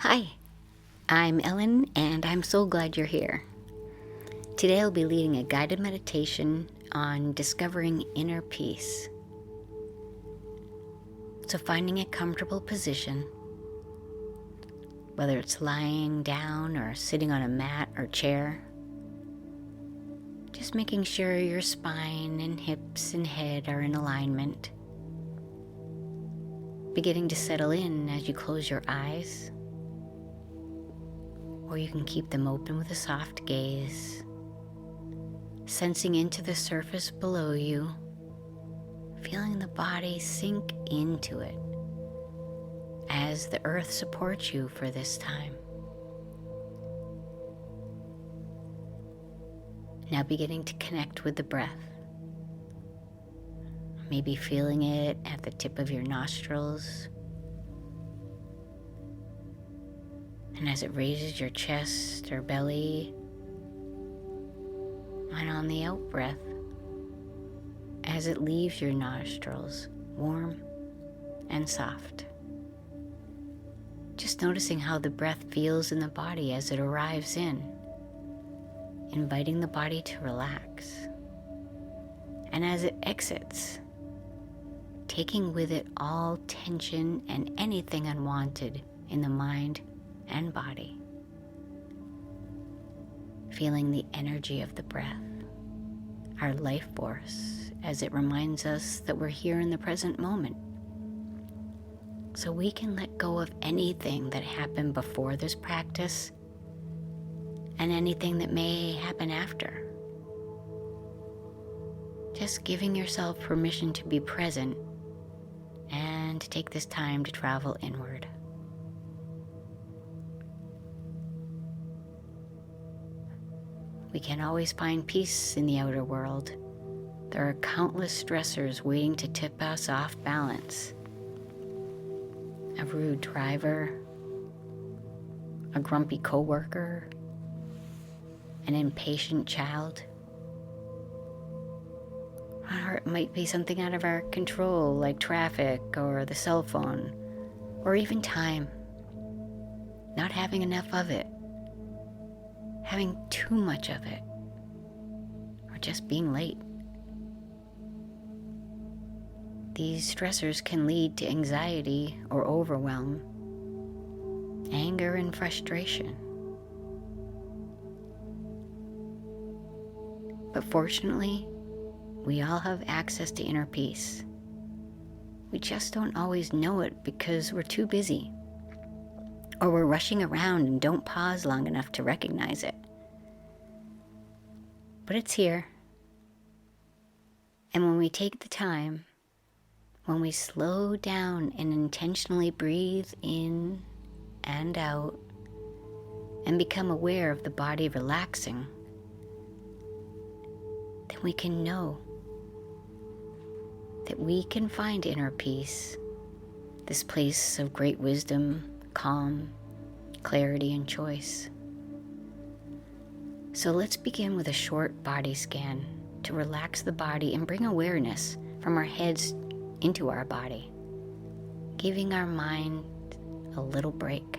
Hi, I'm Ellen, and I'm so glad you're here. Today I'll be leading a guided meditation on discovering inner peace. So finding a comfortable position, whether it's lying down or sitting on a mat or chair, just making sure your spine and hips and head are in alignment. Beginning to settle in as you close your eyes, or you can keep them open with a soft gaze, sensing into the surface below you, feeling the body sink into it as the earth supports you for this time. Now beginning to connect with the breath, maybe feeling it at the tip of your nostrils, and as it raises your chest or belly, and on the out breath, as it leaves your nostrils, warm and soft. Just noticing how the breath feels in the body as it arrives in, inviting the body to relax. And as it exits, taking with it all tension and anything unwanted in the mind and body. Feeling the energy of the breath, our life force, as it reminds us that we're here in the present moment. So we can let go of anything that happened before this practice and anything that may happen after. Just giving yourself permission to be present and to take this time to travel inward. We can always find peace in the outer world. There are countless stressors waiting to tip us off balance. A rude driver, a grumpy coworker, an impatient child. Or it might be something out of our control, like traffic or the cell phone, or even time. Not having enough of it, having too much of it, or just being late. These stressors can lead to anxiety or overwhelm, anger and frustration. But fortunately, we all have access to inner peace. We just don't always know it because we're too busy, or we're rushing around and don't pause long enough to recognize it. But it's here. And when we take the time, when we slow down and intentionally breathe in and out and become aware of the body relaxing, then we can know that we can find inner peace, this place of great wisdom, calm, clarity, and choice. So let's begin with a short body scan to relax the body and bring awareness from our heads into our body, giving our mind a little break.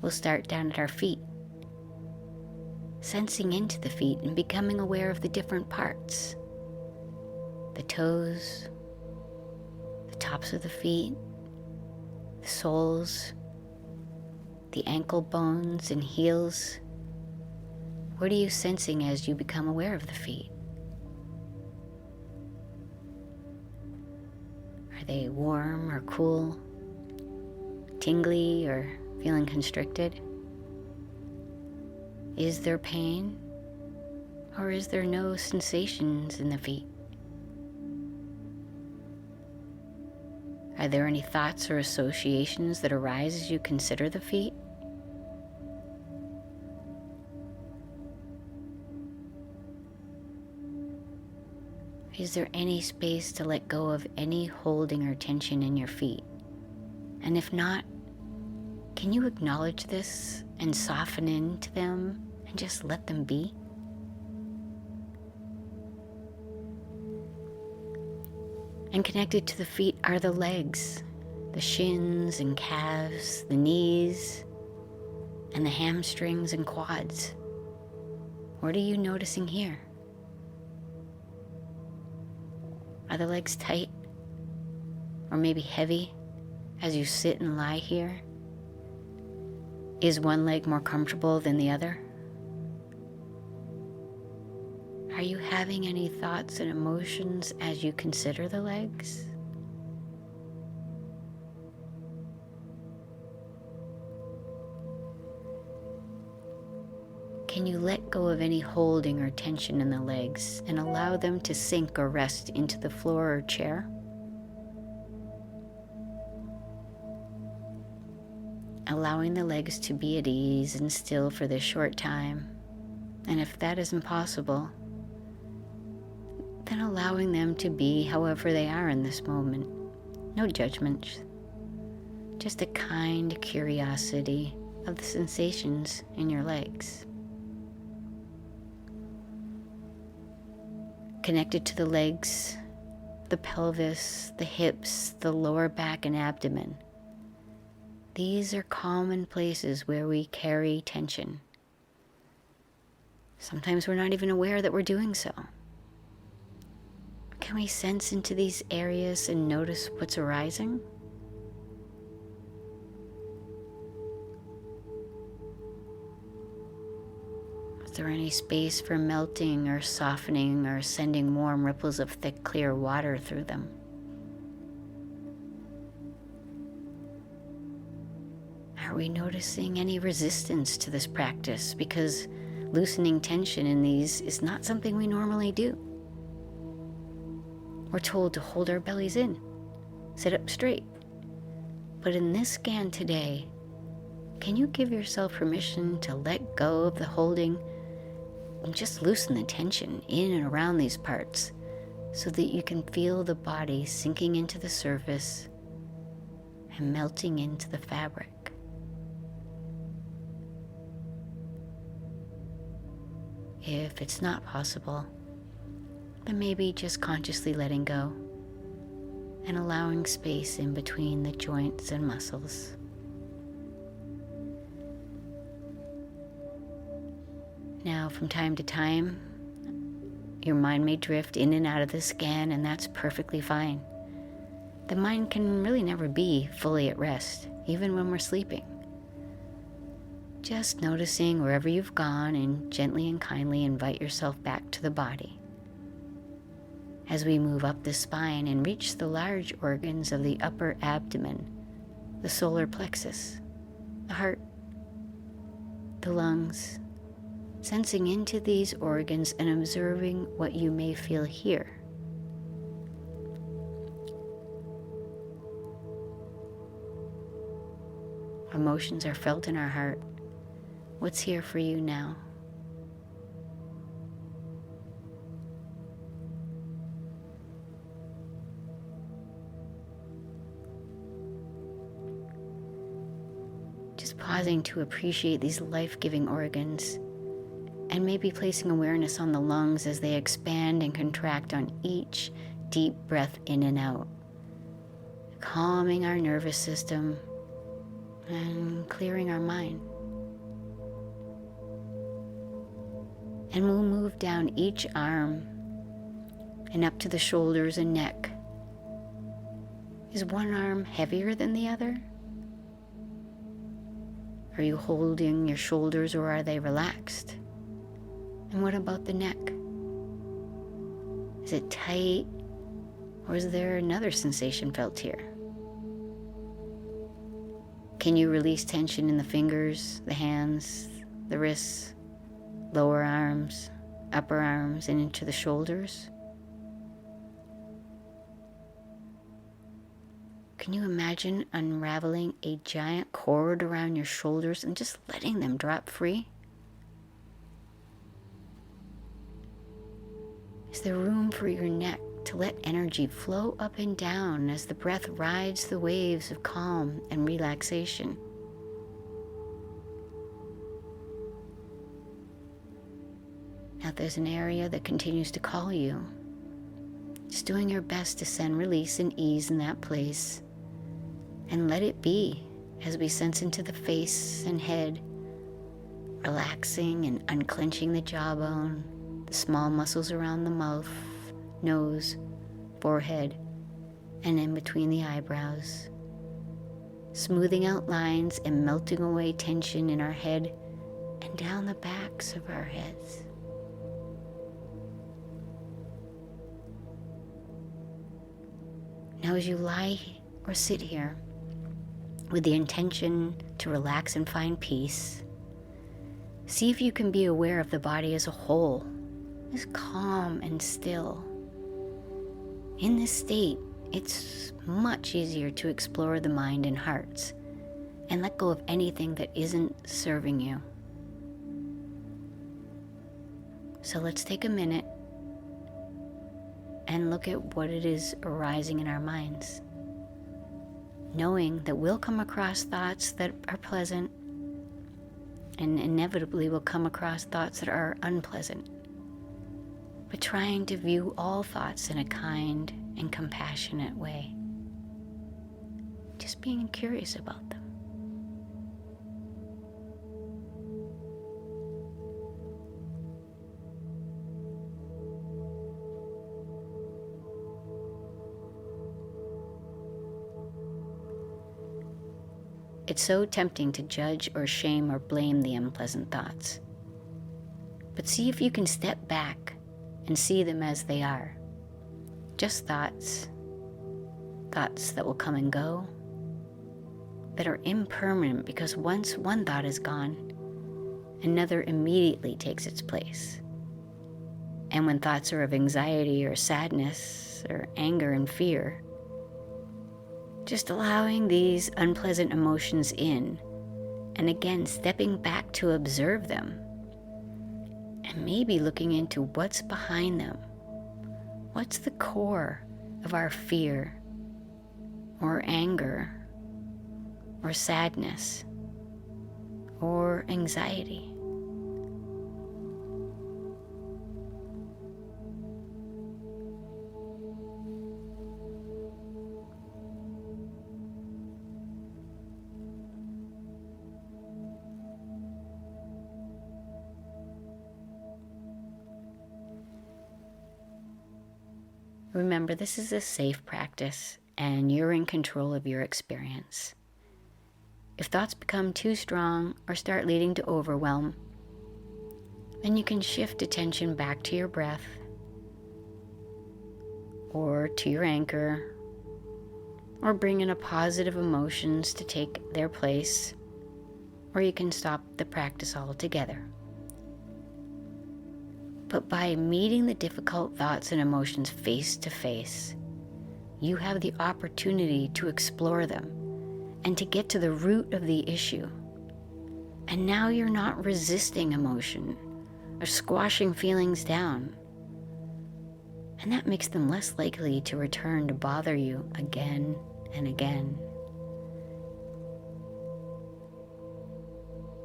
We'll start down at our feet, sensing into the feet and becoming aware of the different parts. The toes, the tops of the feet, the soles, the ankle bones and heels. What are you sensing as you become aware of the feet? Are they warm or cool, tingly or feeling constricted? Is there pain, or is there no sensations in the feet? Are there any thoughts or associations that arise as you consider the feet? Is there any space to let go of any holding or tension in your feet? And if not, can you acknowledge this and soften into them and just let them be? And connected to the feet are the legs, the shins and calves, the knees, and the hamstrings and quads. What are you noticing here? Are the legs tight or maybe heavy as you sit and lie here? Is one leg more comfortable than the other? Are you having any thoughts and emotions as you consider the legs? Can you let go of any holding or tension in the legs and allow them to sink or rest into the floor or chair? Allowing the legs to be at ease and still for this short time. And if that isn't possible, then allowing them to be however they are in this moment. No judgments, just a kind curiosity of the sensations in your legs. Connected to the legs, the pelvis, the hips, the lower back and abdomen. These are common places where we carry tension. Sometimes we're not even aware that we're doing so. Can we sense into these areas and notice what's arising? Is there any space for melting or softening or sending warm ripples of thick, clear water through them? Are we noticing any resistance to this practice? Because loosening tension in these is not something we normally do. We're told to hold our bellies in, sit up straight. But in this scan today, can you give yourself permission to let go of the holding and just loosen the tension in and around these parts so that you can feel the body sinking into the surface and melting into the fabric? If it's not possible, then maybe just consciously letting go and allowing space in between the joints and muscles. Now, from time to time, your mind may drift in and out of the scan, and that's perfectly fine. The mind can really never be fully at rest, even when we're sleeping. Just noticing wherever you've gone and gently and kindly invite yourself back to the body. As we move up the spine and reach the large organs of the upper abdomen, the solar plexus, the heart, the lungs, sensing into these organs and observing what you may feel here. Emotions are felt in our heart. What's here for you now? Just pausing to appreciate these life-giving organs and maybe placing awareness on the lungs as they expand and contract on each deep breath in and out, calming our nervous system and clearing our mind. And we'll move down each arm and up to the shoulders and neck. Is one arm heavier than the other? Are you holding your shoulders or are they relaxed? And what about the neck? Is it tight or is there another sensation felt here? Can you release tension in the fingers, the hands, the wrists, lower arms, upper arms, and into the shoulders? Can you imagine unraveling a giant cord around your shoulders and just letting them drop free? Is there room for your neck to let energy flow up and down as the breath rides the waves of calm and relaxation? Now, if there's an area that continues to call you, just doing your best to send release and ease in that place, And let it be as we sense into the face and head, relaxing and unclenching the jawbone, the small muscles around the mouth, nose, forehead, and in between the eyebrows, smoothing out lines and melting away tension in our head and down the backs of our heads. Now, as you lie or sit here with the intention to relax and find peace, see if you can be aware of the body as a whole, as calm and still. In this state, it's much easier to explore the mind and hearts and let go of anything that isn't serving you. So let's take a minute and look at what it is arising in our minds, knowing that we'll come across thoughts that are pleasant and inevitably we'll come across thoughts that are unpleasant, but trying to view all thoughts in a kind and compassionate way, just being curious about them. It's so tempting to judge or shame or blame the unpleasant thoughts. But see if you can step back and see them as they are. Just thoughts. Thoughts that will come and go, that are impermanent because once one thought is gone, another immediately takes its place. And when thoughts are of anxiety or sadness or anger and fear, just allowing these unpleasant emotions in, and again stepping back to observe them, and maybe looking into what's behind them. What's the core of our fear, or anger, or sadness, or anxiety? Remember, this is a safe practice, and you're in control of your experience. If thoughts become too strong or start leading to overwhelm, then you can shift attention back to your breath or to your anchor, or bring in a positive emotions to take their place, or you can stop the practice altogether. But by meeting the difficult thoughts and emotions face to face, you have the opportunity to explore them and to get to the root of the issue. And now you're not resisting emotion or squashing feelings down. And that makes them less likely to return to bother you again and again.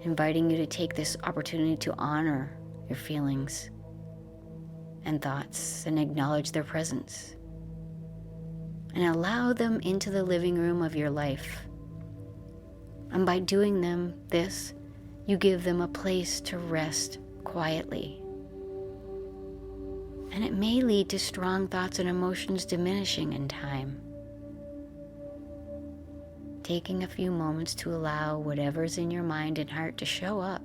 Inviting you to take this opportunity to honor your feelings and thoughts and acknowledge their presence, and allow them into the living room of your life. And by doing this, you give them a place to rest quietly. And it may lead to strong thoughts and emotions diminishing in time. Taking a few moments to allow whatever's in your mind and heart to show up.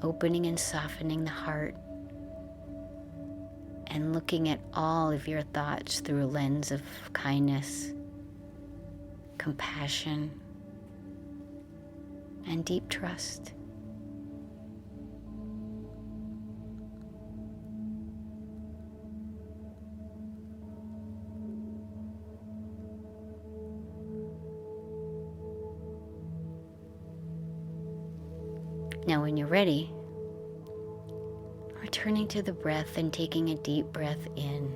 Opening and softening the heart, and looking at all of your thoughts through a lens of kindness, compassion, and deep trust. Now, when you're ready, returning to the breath and taking a deep breath in.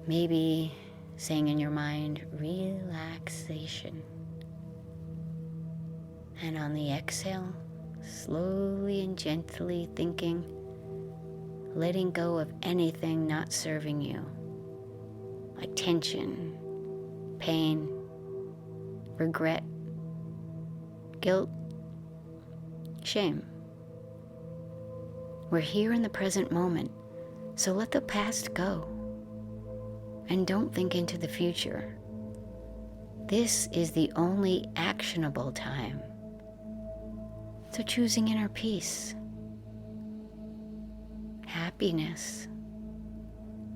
Maybe saying in your mind, relaxation. And on the exhale, slowly and gently letting go of anything not serving you. like tension, pain, regret, guilt, shame. We're here in the present moment, so let the past go. And don't think into the future. This is the only actionable time. So choosing inner peace, happiness,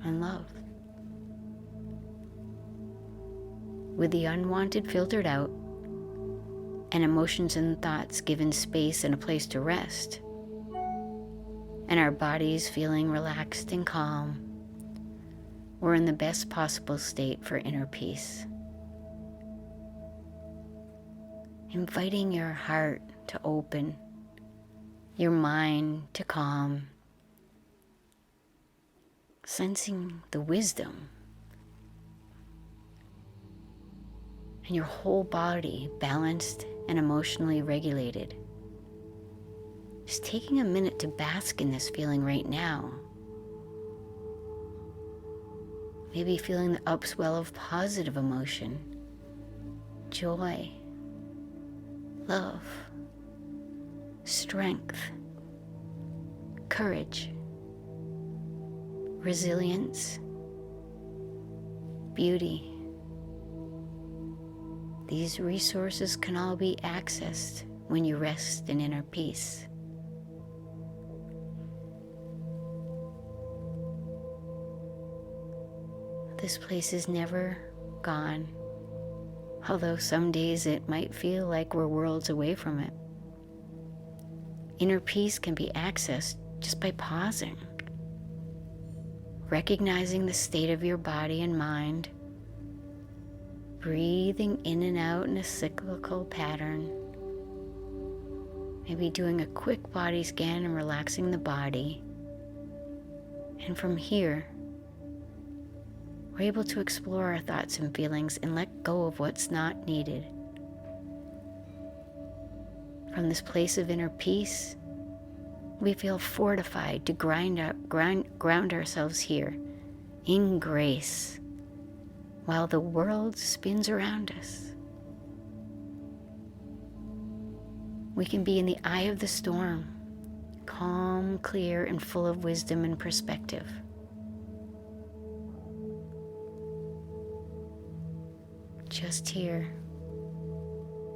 and love. With the unwanted filtered out, and emotions and thoughts given space and a place to rest, and our bodies feeling relaxed and calm, we're in the best possible state for inner peace. Inviting your heart to open, your mind to calm, sensing the wisdom, and your whole body balanced and emotionally regulated. Just taking a minute to bask in this feeling right now. Maybe feeling the upswell of positive emotion, joy, love, strength, courage, resilience, beauty. These resources can all be accessed when you rest in inner peace. This place is never gone, although some days it might feel like we're worlds away from it. Inner peace can be accessed just by pausing, recognizing the state of your body and mind, breathing in and out in a cyclical pattern, maybe doing a quick body scan and relaxing the body. And from here, we're able to explore our thoughts and feelings and let go of what's not needed. From this place of inner peace, we feel fortified to ground ourselves here in grace while the world spins around us. We can be in the eye of the storm, calm, clear, and full of wisdom and perspective. Just here,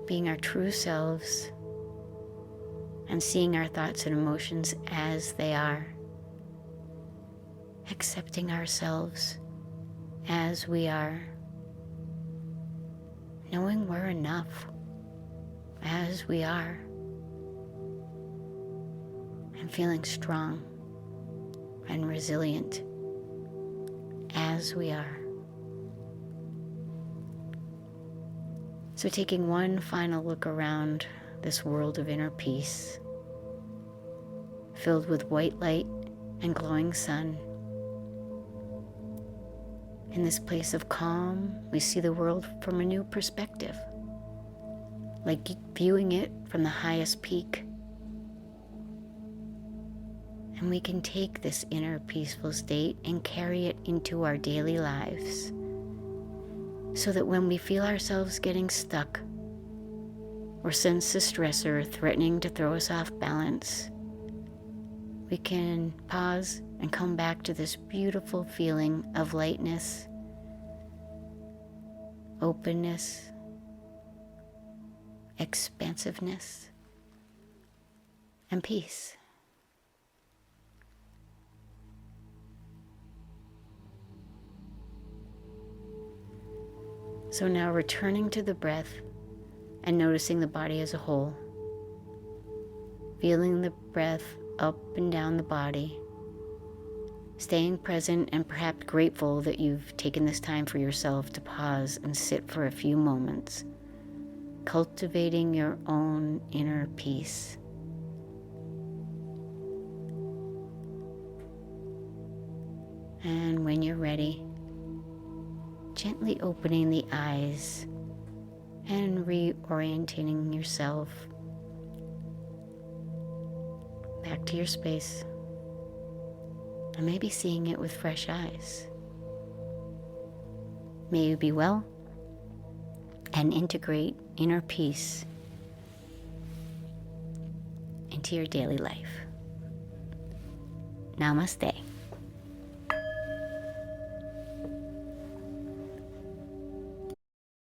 being our true selves and seeing our thoughts and emotions as they are, accepting ourselves as we are, knowing we're enough as we are, and feeling strong and resilient as we are. So taking one final look around this world of inner peace, filled with white light and glowing sun. In this place of calm, we see the world from a new perspective, like viewing it from the highest peak. And we can take this inner peaceful state and carry it into our daily lives, so that when we feel ourselves getting stuck or sense a stressor threatening to throw us off balance, we can pause and come back to this beautiful feeling of lightness, openness, expansiveness, and peace. So now returning to the breath and noticing the body as a whole, feeling the breath up and down the body, staying present and perhaps grateful that you've taken this time for yourself to pause and sit for a few moments, cultivating your own inner peace. And when you're ready, gently opening the eyes and reorienting yourself back to your space, and maybe seeing it with fresh eyes. May you be well and integrate inner peace into your daily life. Namaste.